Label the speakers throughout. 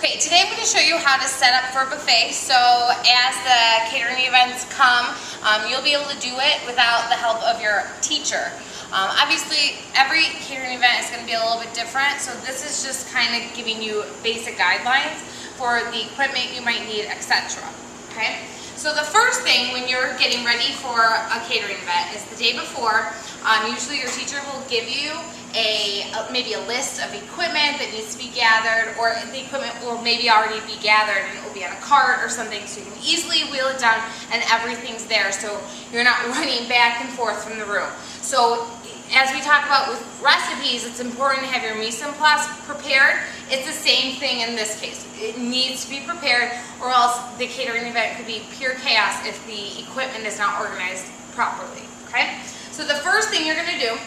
Speaker 1: Okay, today I'm going to show you how to set up for a buffet. So as the catering events come, you'll be able to do it without the help of your teacher. Obviously, every catering event is going to be a little bit different, so this is just kind of giving you basic guidelines for the equipment you might need, etc. Okay? So the first thing when you're getting ready for a catering event is the day before. Usually your teacher will give you maybe a list of equipment that needs to be gathered, or the equipment will maybe already be gathered and it will be on a cart or something, so you can easily wheel it down and everything's there, so you're not running back and forth from the room. So as we talk about with recipes, it's important to have your mise en place prepared. It's the same thing in this case. It needs to be prepared, or else the catering event could be pure chaos if the equipment is not organized properly. Okay? So the first thing you're going to do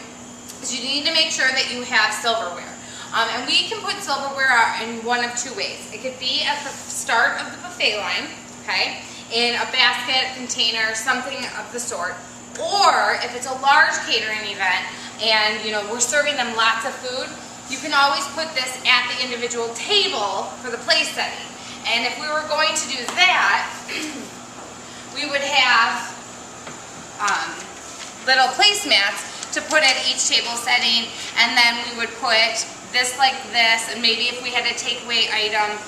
Speaker 1: is you need to make sure that you have silverware. And we can put silverware in one of two ways. It could be at the start of the buffet line, okay, in a basket, container, something of the sort. Or if it's a large catering event and we're serving them lots of food, you can always put this at the individual table for the place setting. And if we were going to do that, we would have little placemats to put at each table setting, and then we would put this like this, and maybe if we had a takeaway item,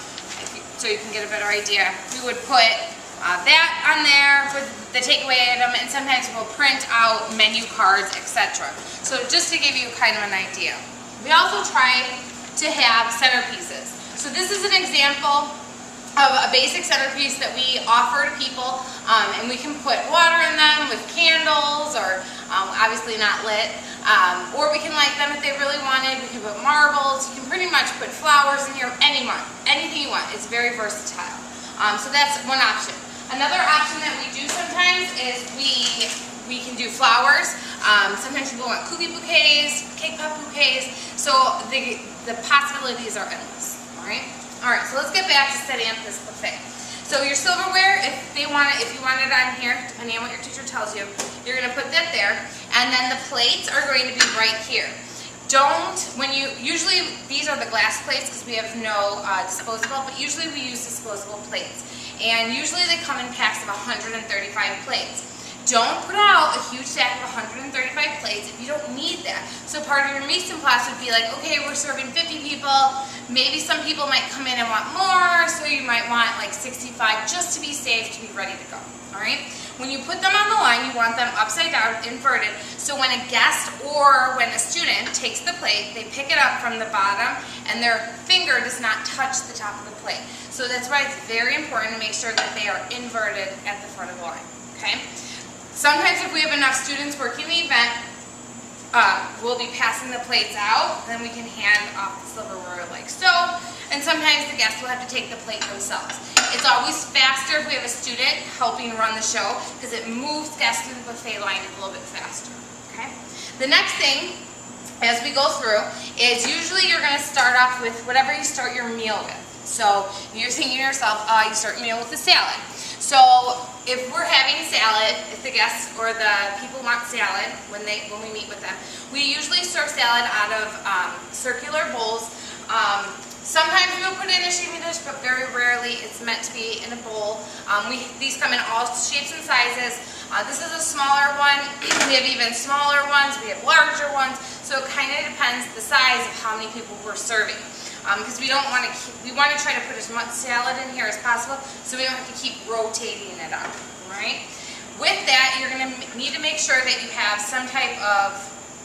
Speaker 1: so you can get a better idea, we would put that on there with the takeaway item, and sometimes we'll print out menu cards, etc. So just to give you kind of an idea. We also try to have centerpieces. So this is an example of a basic centerpiece that we offer to people, and we can put water in them with candles, or obviously not lit, or we can light them if they really wanted. We can put marbles, you can pretty much put flowers in here, anything you want. It's very versatile. So that's one option. Another option that we do sometimes is we can do flowers. Sometimes people want coulis bouquets, cake pop bouquets, so the possibilities are endless. Alright, so let's get back to setting up this buffet. So your silverware, if you want it on here, depending on what your teacher tells you, you're going to put that there, and then the plates are going to be right here. Usually these are the glass plates because we have no disposable, but usually we use disposable plates. And usually they come in packs of 135 plates. Don't put out a huge stack of 135 plates if you don't need that. So part of your mise en place would be like, okay, we're serving 50 people, maybe some people might come in and want more, so you might want like 65 just to be safe, to be ready to go. Alright? When you put them on the line, you want them upside down, inverted, so when a guest or when a student takes the plate, they pick it up from the bottom and their finger does not touch the top of the plate. So that's why it's very important to make sure that they are inverted at the front of the line. Okay? Sometimes if we have enough students working the event, we'll be passing the plates out, then we can hand off the silverware like so, and sometimes the guests will have to take the plate themselves. It's always faster if we have a student helping run the show, because it moves guests through the buffet line a little bit faster. Okay? The next thing, as we go through, is usually you're going to start off with whatever you start your meal with. So you're thinking to yourself, you start your meal with a salad. So if we're having salad, if the guests or the people want salad when we meet with them, we usually serve salad out of circular bowls. Sometimes we'll put it in a chafing dish, but very rarely it's meant to be in a bowl. These come in all shapes and sizes. This is a smaller one. We have even smaller ones. We have larger ones. So it kind of depends the size of how many people we're serving. Because we want to try to put as much salad in here as possible, so we don't have to keep rotating it up. Right? With that, you're going to need to make sure that you have some type of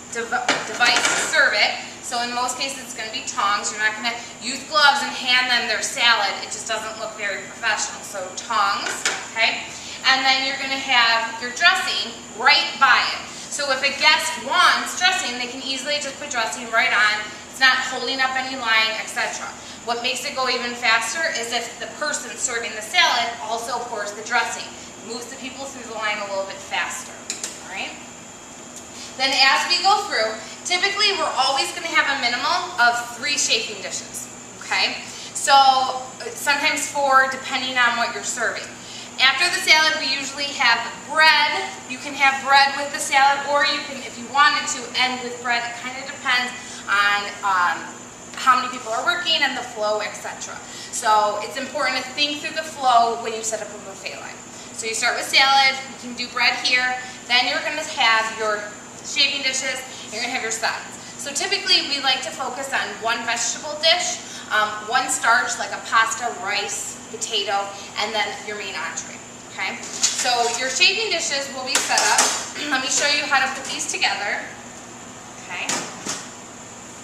Speaker 1: device to serve it. So in most cases, it's going to be tongs. You're not going to use gloves and hand them their salad. It just doesn't look very professional. So tongs, okay? And then you're going to have your dressing right by it. So if a guest wants dressing, they can easily just put dressing right on. It's not holding up any line, etc. What makes it go even faster is if the person serving the salad also pours the dressing. It moves the people through the line a little bit faster. All right? Then as we go through, typically we're always going to have a minimum of 3 chafing dishes. Okay? So sometimes 4, depending on what you're serving. After the salad, we usually have bread. You can have bread with the salad, or you can, if you wanted to, end with bread. It kind of depends on how many people are working and the flow, etc. So it's important to think through the flow when you set up a buffet line. So you start with salad, you can do bread here, then you're going to have your shaving dishes, you're going to have your sides. So typically we like to focus on one vegetable dish, one starch like a pasta, rice, potato, and then your main entree. Okay? So your shaving dishes will be set up. Let me show you how to put these together. Okay?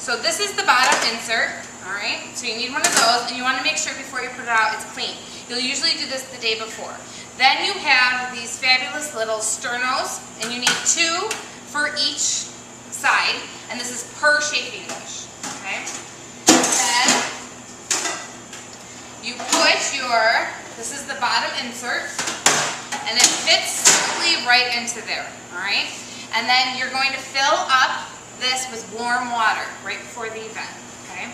Speaker 1: So this is the bottom insert. Alright? So you need one of those, and you want to make sure before you put it out it's clean. You'll usually do this the day before. Then you have these fabulous little sternos, and you need 2 for each side, and this is per shaving dish. Okay? Then you put your, this is the bottom insert, and it fits simply right into there. Alright? And then you're going to fill up this with warm water right before the event. Okay?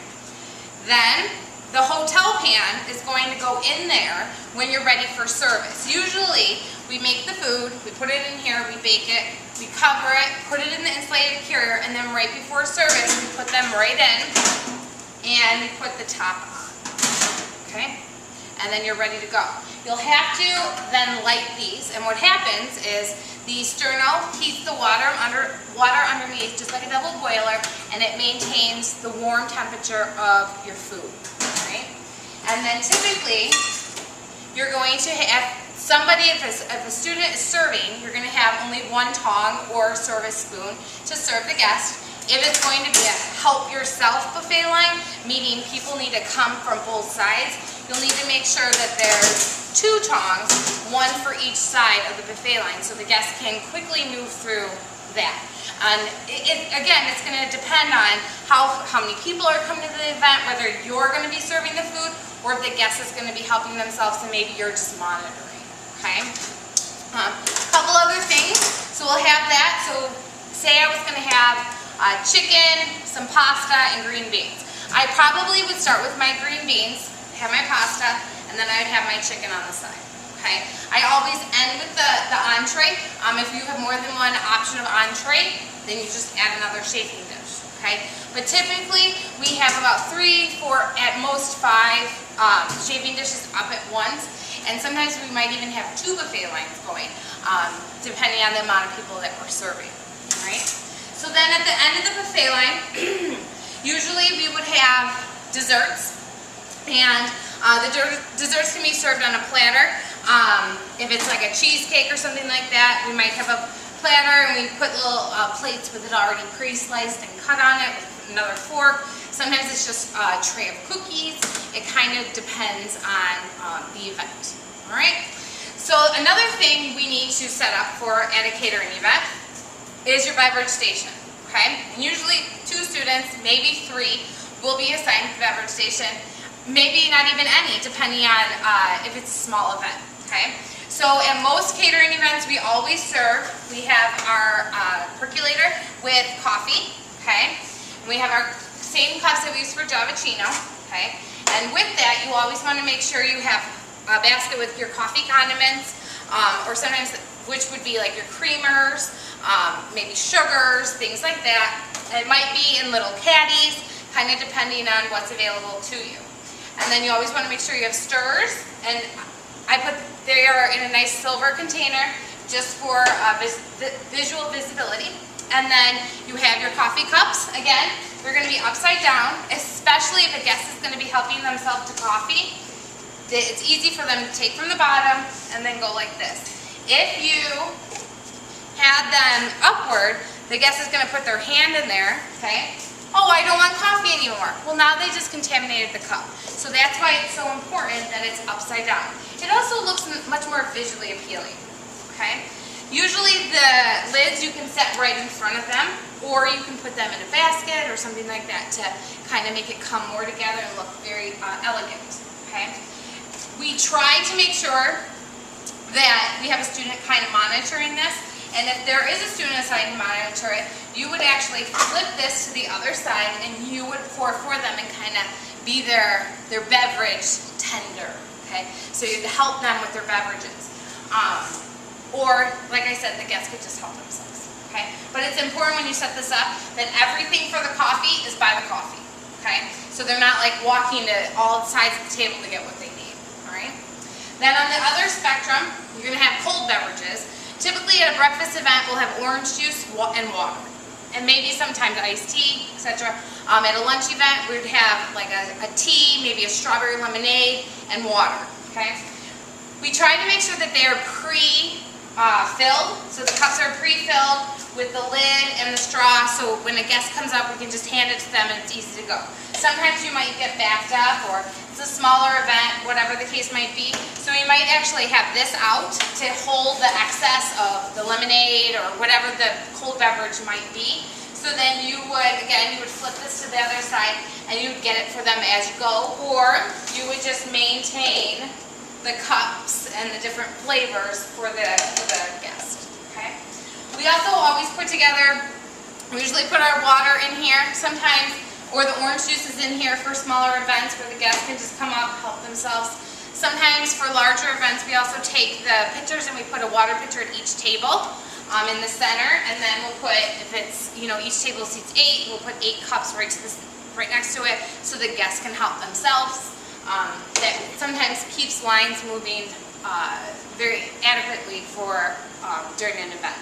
Speaker 1: Then the hotel pan is going to go in there when you're ready for service. Usually, we make the food, we put it in here, we bake it, we cover it, put it in the insulated carrier, and then right before service, we put them right in, and we put the top on. Okay? And then you're ready to go. You'll have to then light these, and what happens is the sterno heats the water underneath, just like a double boiler, and it maintains the warm temperature of your food. Right? And then typically, you're going to have somebody, if a student is serving, you're going to have only one tong or service spoon to serve the guest. If it's going to be a help yourself buffet line, meaning people need to come from both sides, you'll need to make sure that there's 2 tongs, one for each side of the buffet line, so the guests can quickly move through that. And again, it's going to depend on how many people are coming to the event, whether you're going to be serving the food, or if the guest is going to be helping themselves and maybe you're just monitoring. Okay? A couple other things. So we'll have that. So say I was going to have chicken, some pasta, and green beans. I probably would start with my green beans, have my pasta, and then I would have my chicken on the side. Okay? I always end with the entree. If you have more than one option of entree, then you just add another shaving dish. Okay? But typically, we have about 3, 4, at most 5 shaving dishes up at once. And sometimes we might even have 2 buffet lines going, depending on the amount of people that we're serving. All right? So then at the end of the buffet line, usually we would have desserts. And the desserts can be served on a platter. If it's like a cheesecake or something like that, we might have a platter and we put little plates with it already pre-sliced and cut on it with another fork. Sometimes it's just a tray of cookies. It kind of depends on the event. All right? So another thing we need to set up for at a catering event is your beverage station. Okay? And usually 2 students, maybe 3, will be assigned to the beverage station. Maybe not even any, depending on if it's a small event. Okay? So at most catering events, we always serve, we have our percolator with coffee. Okay? And we have our same cups that we use for Giovacchino. Okay? And with that, you always want to make sure you have a basket with your coffee condiments, or sometimes, which would be like your creamers, maybe sugars, things like that. And it might be in little caddies, kind of depending on what's available to you. And then you always want to make sure you have stirs, and they are in a nice silver container just for visual visibility. And then you have your coffee cups. Again, they're going to be upside down, especially if a guest is going to be helping themselves to coffee. It's easy for them to take from the bottom and then go like this. If you had them upward, the guest is going to put their hand in there, okay? Oh, I don't want coffee anymore. Well, now they just contaminated the cup. So that's why it's so important that it's upside down. It also looks much more visually appealing, okay? Usually the lids you can set right in front of them, or you can put them in a basket or something like that to kind of make it come more together and look very elegant, okay? We try to make sure that we have a student kind of monitoring this, and if there is a student assigned to monitor it, you would actually flip this to the other side and you would pour for them and kind of be their beverage tender, okay? So you'd help them with their beverages. Or, like I said, the guests could just help themselves, okay? But it's important when you set this up that everything for the coffee is by the coffee, okay? so they're not like walking to all sides of the table to get what they need, all right? Then on the other spectrum, you're going to have cold beverages. Typically at a breakfast event, we'll have orange juice and water, and maybe sometimes iced tea, etc. At a lunch event, we'd have like a tea, maybe a strawberry lemonade, and water, okay? We try to make sure that they are pre-filled, so the cups are pre-filled with the lid and the straw, so when a guest comes up, we can just hand it to them and it's easy to go. Sometimes you might get backed up, or it's a smaller event, whatever the case might be, so you might actually have this out to hold the excess of the lemonade or whatever the cold beverage might be. So then you would, again, you would flip this to the other side and you would get it for them as you go, or you would just maintain the cups and the different flavors for the guest, okay? We also always put together, we usually put our water in here sometimes, or the orange juice is in here for smaller events where the guests can just come up, help themselves. Sometimes for larger events, we also take the pitchers and we put a water pitcher at each table in the center, and then we'll put, if it's, you know, each table seats 8, we'll put 8 cups right next to it so the guests can help themselves. That sometimes keeps lines moving very adequately for during an event.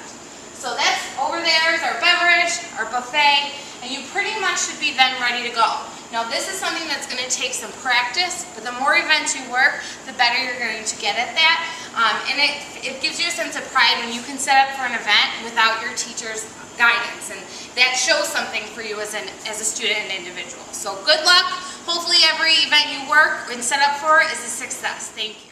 Speaker 1: So that's over there is our beverage, our buffet, and you pretty much should be then ready to go. Now this is something that's going to take some practice, but the more events you work, the better you're going to get at that. And it gives you a sense of pride when you can set up for an event without your teacher's guidance, and that shows something for you as a student and individual. So good luck. Hopefully every event you work and set up for is a success. Thank you.